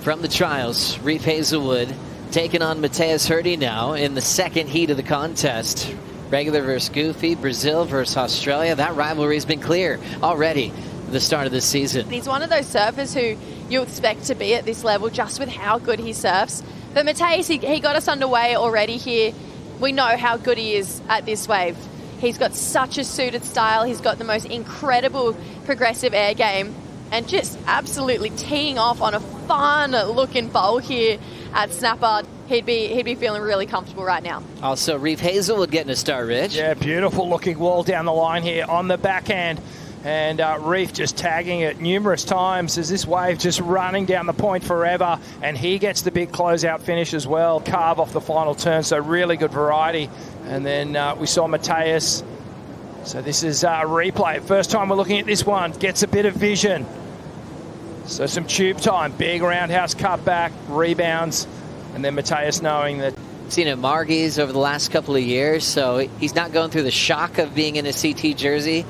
from the trials. Reef Heazlewood taking on Mateus Herdy now in the second heat of the contest. Regular versus Goofy, Brazil versus Australia. That rivalry's been clear already at the start of this season. He's one of those surfers who you expect to be at this level just with how good he surfs. But Mateus, he got us underway already here. We know how good he is at this wave. He's got such a suited style. He's got the most incredible progressive air game and just absolutely teeing off on a fun looking bowl here at Snapper. He'd be feeling really comfortable right now. Also, Reef Heazlewood getting a start, Rich. Yeah, beautiful looking wall down the line here on the backhand. And Reef just tagging it numerous times as this wave just running down the point forever. And he gets the big closeout finish as well. Carve off the final turn, so really good variety. And then we saw Mateus. So this is a replay. First time we're looking at this one. Gets a bit of vision. So some tube time. Big roundhouse cutback, rebounds. And then Mateus knowing that. Seen at Margie's over the last couple of years, so he's not going through the shock of being in a CT jersey.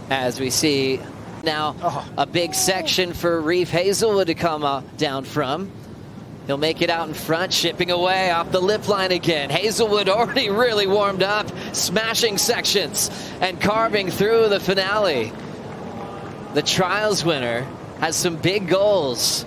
As we see now a big section for Reef Heazlewood to come down from. He'll make it out in front, shipping away off the lip line again. Heazlewood already really warmed up, smashing sections and carving through the finale. The trials winner has some big goals.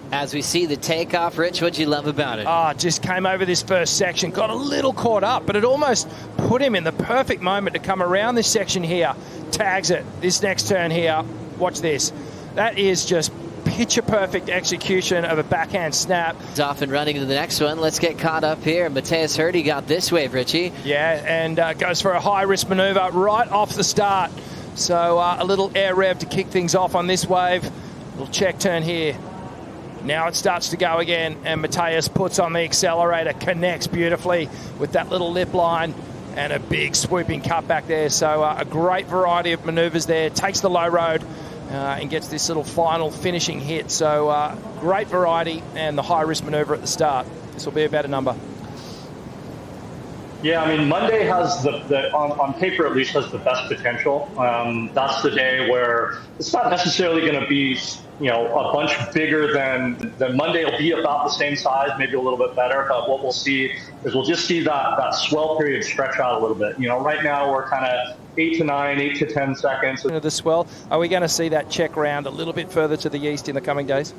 As we see the takeoff, Rich, what'd you love about it? Just came over this first section, got a little caught up, but it almost put him in the perfect moment to come around this section here. Tags it. This next turn here, watch this. That is just picture perfect execution of a backhand snap. It's off and running to the next one. Let's get caught up here. Mateus Herdy got this wave, Richie. Yeah, and goes for a high risk maneuver right off the start. So a little air rev to kick things off on this wave. Little check turn here. Now it starts to go again, and Mateus puts on the accelerator, connects beautifully with that little lip line, and a big swooping cutback there. So a great variety of maneuvers there. Takes the low road and gets this little final finishing hit. So great variety and the high risk maneuver at the start. This will be a better number. Yeah, I mean, Monday has on paper at least, has the best potential. That's the day where it's not necessarily going to be, a bunch bigger than Monday. Will be about the same size, maybe a little bit better. But what we'll see is we'll just see that swell period stretch out a little bit. Right now we're kind of 8 to 9, 8 to 10 seconds. The swell. Are we going to see that check round a little bit further to the east in the coming days?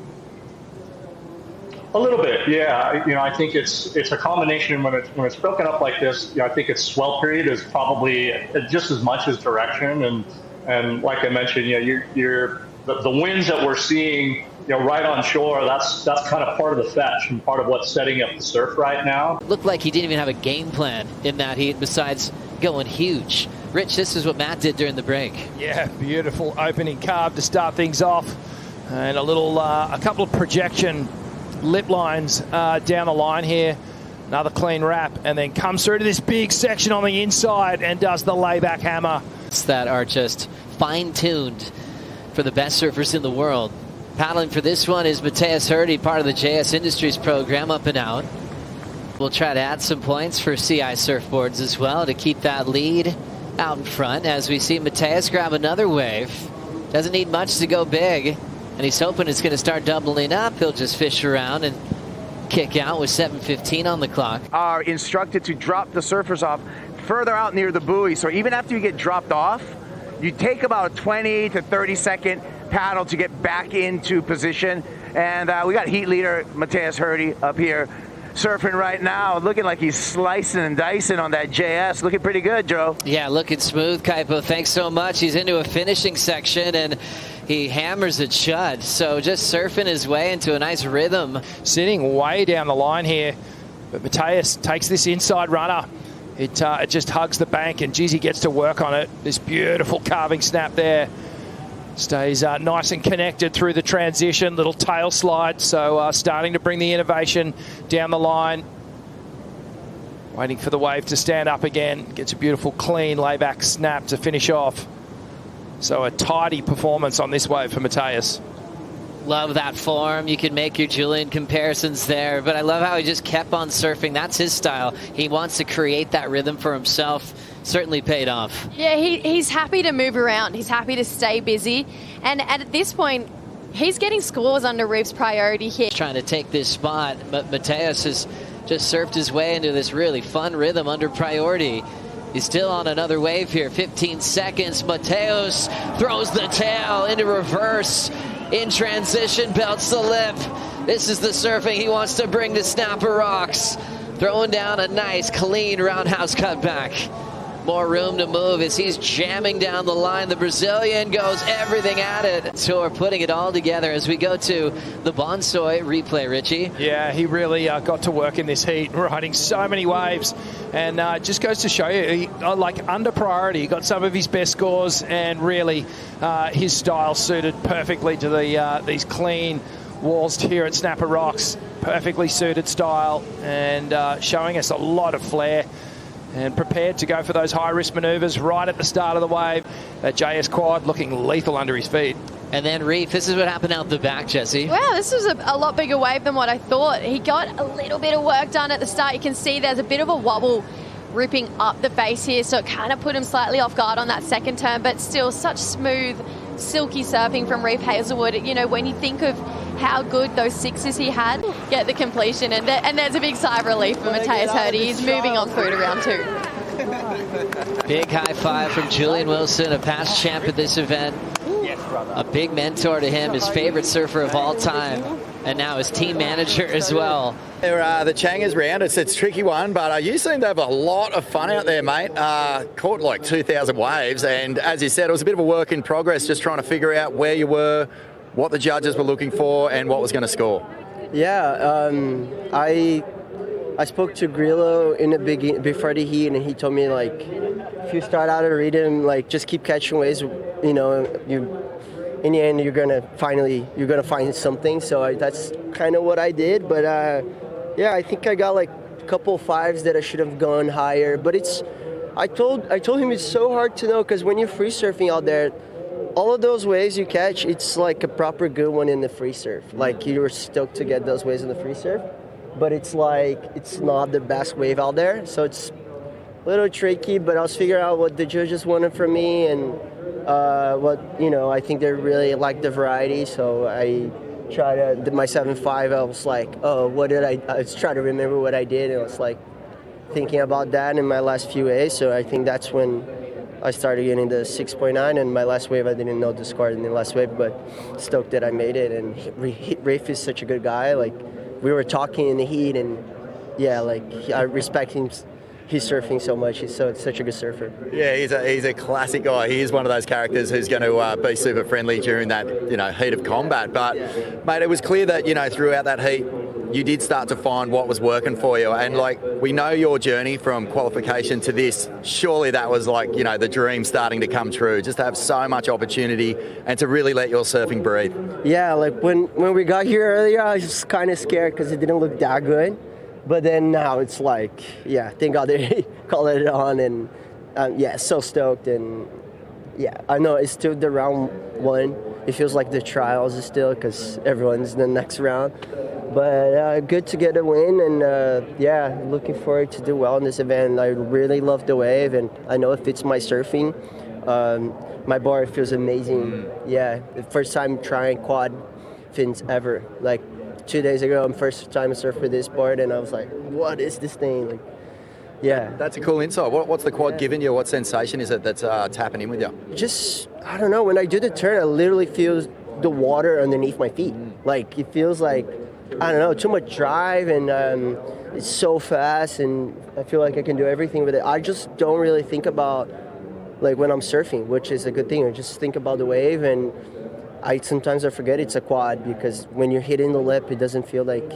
A little bit, yeah. I think it's a combination when it's broken up like this. I think its swell period is probably just as much as direction, and like I mentioned, the winds that we're seeing, right on shore. That's kind of part of the fetch and part of what's setting up the surf right now. Looked like he didn't even have a game plan in that heat besides going huge. Rich, this is what Matt did during the break. Yeah, beautiful opening carve to start things off, and a couple of projection lip lines down the line here. Another clean wrap, and then comes through to this big section on the inside and does the layback hammer. That are just fine-tuned for the best surfers in the world. Paddling for this one is Mateus Herdy, part of the JS Industries program, up and out. We'll try to add some points for CI surfboards as well to keep that lead out in front as we see Mateus grab another wave. Doesn't need much to go big. And he's hoping it's going to start doubling up. He'll just fish around and kick out with 7:15 on the clock. Are instructed to drop the surfers off further out near the buoy. So even after you get dropped off, you take about a 20 to 30 second paddle to get back into position. And we got heat leader Mateus Herdy up here surfing right now, looking like he's slicing and dicing on that JS. Looking pretty good, Joe. Yeah, looking smooth, Kaipo. Thanks so much. He's into a finishing section, and he hammers it shut. So just surfing his way into a nice rhythm. Sitting way down the line here, but Mateus takes this inside runner. It just hugs the bank, and geez, he gets to work on it. This beautiful carving snap there. Stays nice and connected through the transition. Little tail slide, so starting to bring the innovation down the line. Waiting for the wave to stand up again. Gets a beautiful clean layback snap to finish off. So a tidy performance on this wave for Mateus. Love that form. You can make your Julian comparisons there, but I love how he just kept on surfing. That's his style. He wants to create that rhythm for himself. Certainly paid off. Yeah, he's happy to move around. He's happy to stay busy. And at this point, He's getting scores under Reef's priority here. Trying to take this spot, but Mateus has just surfed his way into this really fun rhythm under priority. He's still on another wave here, 15 seconds. Mateus throws the tail into reverse. In transition, belts the lip. This is the surfing he wants to bring to Snapper Rocks. Throwing down a nice, clean roundhouse cutback. More room to move as he's jamming down the line. The Brazilian goes everything at it. So we're putting it all together as we go to the Bonsoy replay, Richie. Yeah, he really got to work in this heat, riding so many waves. And just goes to show you, like under priority, he got some of his best scores, and really his style suited perfectly to these clean walls here at Snapper Rocks. Perfectly suited style, and showing us a lot of flair. And prepared to go for those high-risk manoeuvres right at the start of the wave. That JS quad looking lethal under his feet. And then Reef, this is what happened out the back, Jesse. Wow, this was a lot bigger wave than what I thought. He got a little bit of work done at the start. You can see there's a bit of a wobble ripping up the face here, so it kind of put him slightly off guard on that second turn, but still such smooth, silky surfing from Reef Heazlewood. You know, when you think of how good those sixes he had, get the completion, and there's a big sigh of relief for Mateus Herdy. He's moving on through to round 2. Big high five from Julian Wilson, a past champ at this event. A big mentor to him, his favorite surfer of all time, and now his team manager as well. The Changers round, it's a tricky one, but you seem to have a lot of fun out there, mate. Caught like 2,000 waves, and as you said, it was a bit of a work in progress, just trying to figure out where you were, what the judges were looking for, and what was going to score. Yeah, I spoke to Grillo in the beginning before the heat, and he told me, like, if you start out a rhythm, like, just keep catching waves. You know, in the end you're gonna find something. So that's kind of what I did. But yeah, I think I got like a couple fives that I should have gone higher. But I told him it's so hard to know, because when you're free surfing out there, all of those waves you catch, it's like a proper good one in the free surf. Like, you were stoked to get those waves in the free surf, but it's like, it's not the best wave out there. So it's a little tricky, but I was figuring out what the judges wanted from me, and what, you know, I think they really like the variety. So I try to, my 7.5, I was like, oh, what did I was trying to remember what I did, and I was like thinking about that in my last few A's. So I think that's when I started getting the 6.9, and my last wave, I didn't know the score in the last wave, but stoked that I made it. And Reef is such a good guy. Like, we were talking in the heat, and yeah, like, I respect him. He's surfing so much. He's such a good surfer. Yeah, he's a classic guy. He is one of those characters who's going to be super friendly during that, you know, heat of combat. But mate, it was clear that, you know, throughout that heat, you did start to find what was working for you. And like, we know your journey from qualification to this. Surely that was like, you know, the dream starting to come true. Just to have so much opportunity and to really let your surfing breathe. Yeah, like when we got here earlier, I was just kind of scared because it didn't look that good. But then now it's like, yeah, thank God they called it on, and yeah, so stoked. And yeah, I know it's still the round 1. It feels like the trials is still, because everyone's in the next round. But good to get a win, and yeah, looking forward to do well in this event. I really love the wave, and I know it fits my surfing. My board feels amazing. Yeah, the first time trying quad fins ever. Like, 2 days ago, first time I surfed with this board, and I was like, what is this thing? Like, yeah. That's a cool insight. What's the quad giving you? What sensation is it that's tapping in with you? Just, I don't know, when I do the turn, I literally feel the water underneath my feet. Like, it feels like, I don't know, too much drive, and it's so fast, and I feel like I can do everything with it. I just don't really think about, like, when I'm surfing, which is a good thing. I just think about the wave, and sometimes I forget it's a quad, because when you're hitting the lip, it doesn't feel like,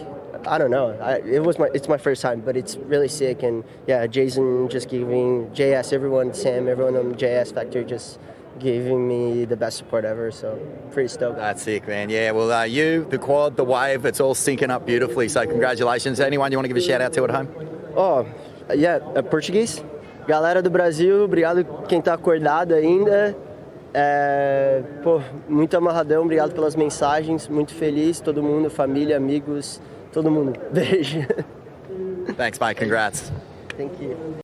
I don't know. It's my first time, but it's really sick. And yeah, Jason just giving JS, everyone, Sam, everyone on JS Factory just giving me the best support ever. So pretty stoked. That's sick, man. Yeah, well, you, the quad, the wave, it's all syncing up beautifully. So congratulations. Anyone you want to give a shout out to at home? Oh, yeah, Portuguese. Galera do Brasil, obrigado quem tá acordado ainda. Pô, muito amarradão, obrigado pelas mensagens, muito feliz, todo mundo, família, amigos, todo mundo. Beijo. Thanks, mate. Congrats. Thank you.